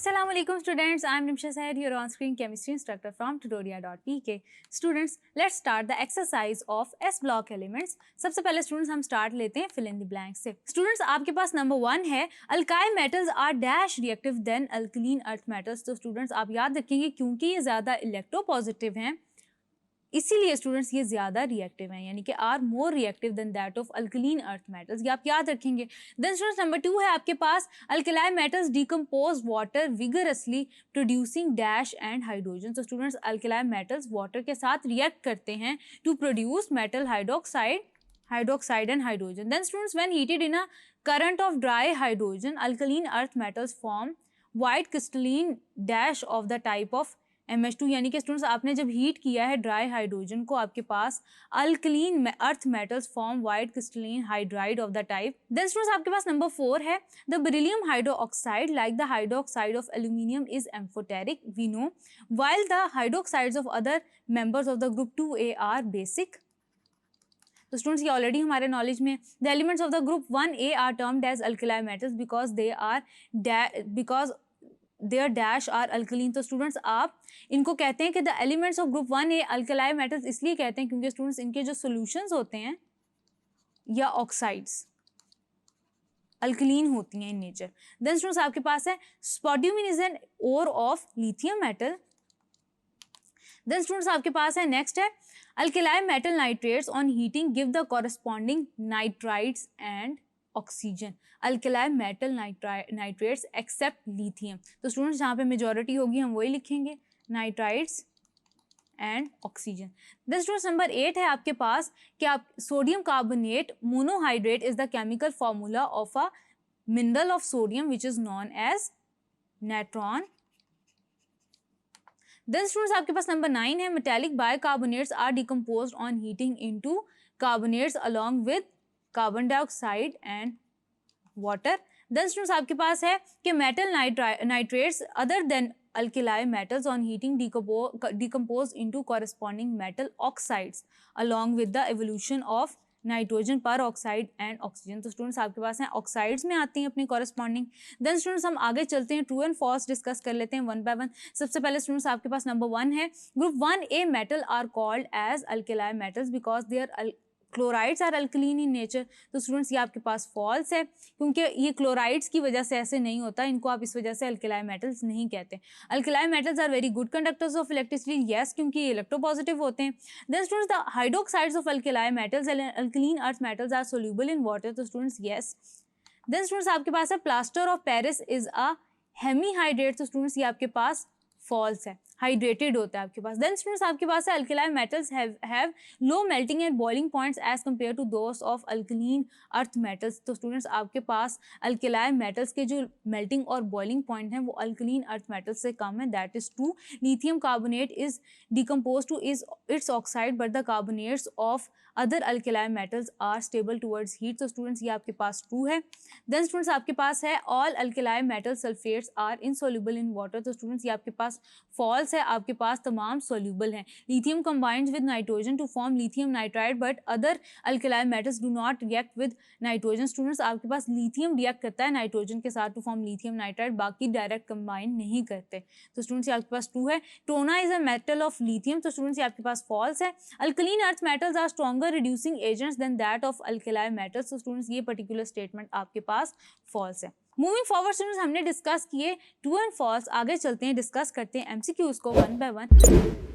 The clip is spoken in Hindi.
Assalamualaikum students, I am Nimsha Said, your on-screen chemistry instructor from tutoria.pk. Students, let's start the exercise of S block elements. सबसे पहले students हम start लेते हैं fill in the blank से. Students आपके पास number 1 है alkyl metals are dash reactive than alkaline earth metals. तो students आप याद रखेंगे क्योंकि ये ज़्यादा इलेक्ट्रोपॉजिटिव हैं इसीलिए स्टूडेंट्स ये ज़्यादा रिएक्टिव हैं, यानी कि are more reactive than that of alkaline earth metals. ये आप याद रखेंगे. देन स्टूडेंट्स नंबर 2 है आपके पास alkali metals decompose water vigorously producing dash and hydrogen. तो स्टूडेंट्स अल्कलाई मेटल्स वाटर के साथ रिएक्ट करते हैं to produce metal hydroxide and hydrogen. Then students when heated in a current of dry hydrogen alkaline earth metals form white crystalline dash of the type of MH2. यानी कि स्टूडेंट्स आपने जब हीट किया है ड्राई हाइड्रोजन को आपके पास alkaline earth metals form white crystalline hydride of the type. Then students आपके पास नंबर 4 है the beryllium hydroxide like the hydroxide of aluminium is amphoteric we know while the hydroxides of other members of the group 2A are basic. तो स्टूडेंट्स ये ऑलरेडी हमारे नॉलेज में. The elements of the group 1A are termed as alkali metals because their dash are alkaline. तो स्टूडेंट्स आप इनको कहते हैं कि the elements of group 1A alkali metals इसलिए कहते हैं क्योंकि स्टूडेंट्स इनके जो सॉल्यूशंस होते हैं या ऑक्साइड्स अल्कलीन होती हैं इन नेचर. देन स्टूडेंट्स आपके पास है spodumene is an ore of lithium metal. Then students आपके पास है नेक्स्ट है alkali metal nitrates on heating give the corresponding nitrides and oxygen. Alkali metal nitrates except lithium. तो स्टूडेंट्स जहाँ पे मेजॉरिटी होगी हम वही लिखेंगे nitrides and oxygen. Then students number 8 है आपके पास कि आप sodium carbonate monohydrate is the chemical formula of a mineral of sodium which is known as natron. Then students आपके पास नंबर 9 है metallic bicarbonates are decomposed on heating into carbonates along with carbon dioxide and water. Then students आपके पास है कि metal nitrates other than alkali metals on heating decompose into corresponding metal oxides along with the evolution of nitrogen पर ऑक्साइड एंड ऑक्सीजन. तो स्टूडेंट्स आपके पास हैं ऑक्साइड्स में आती हैं अपनी कॉरेस्पॉन्डिंग. देन स्टूडेंट्स हम आगे चलते हैं ट्रू एंड फॉल्स डिस्कस कर लेते हैं वन बाय वन. सबसे पहले स्टूडेंट्स आपके पास नंबर 1 है group 1A metal are called as alkali metals because their chlorides are alkaline in nature. तो स्टूडेंट्स ये आपके पास फॉल्स है क्योंकि ये क्लोराइड्स की वजह से ऐसे नहीं होता, इनको आप इस वजह से अल्कलाई मेटल्स नहीं कहते. Alkali metals are very good conductors of electricity yes क्योंकि ये इलेक्ट्रोपॉजिटिव होते हैं. Then students the hydroxides of alkali metals alkaline earth metals are soluble in water. तो स्टूडेंट्स यस. देन स्टूडेंट्स आपके पास है plaster of Paris is a hemihydrate. तो स्टूडेंट्स ये आपके पास फॉल्स है, हाइड्रेटेड होता है आपके पास. देन स्टूडेंट्स आपके पास है alkali metals have low melting and boiling points as compare to those of alkaline earth metals. तो स्टूडेंट्स आपके पास अल्कलाई मेटल्स के जो मेल्टिंग और बॉइलिंग पॉइंट हैं वो अल्कलीन अर्थ मेटल्स से कम है. That is true. Lithium carbonate is decompose to its oxide but the carbonates of other alkali metals are stable towards heat. तो स्टूडेंट्स ये आपके पास ट्रू है. देन स्टूडेंट्स आपके पास है all alkali metal sulphates are insoluble in water. तो स्टूडेंट्स ये आपके पास फॉल्स है, आपके पास तमाम सोल्यूबल हैं. Lithium combines with nitrogen to form lithium nitride but other alkali metals do not react with nitrogen. Students आपके पास लिथियम रिएक्ट करता है नाइट्रोजन के साथ टू फॉर्म लिथियम नाइट्राइड, बाकी डायरेक्ट कंबाइन नहीं करते. तो स्टूडेंट्स ये आपके पास ट्रू है. टोना is a metal of lithium. तो स्टूडेंट्स ये आपके पास फॉल्स है. Alkaline earth metals are stronger reducing agents than that of alkali metals. तो स्टूडेंट्स ये पर्टिकुलर स्टेटमेंट आपके पास फॉल्स है. मूविंग फॉरवर्ड स्टूडेंट्स हमने डिस्कस किए ट्रू एंड फॉल्स. आगे चलते हैं, डिस्कस करते हैं एमसीक्यूज को वन बाय वन.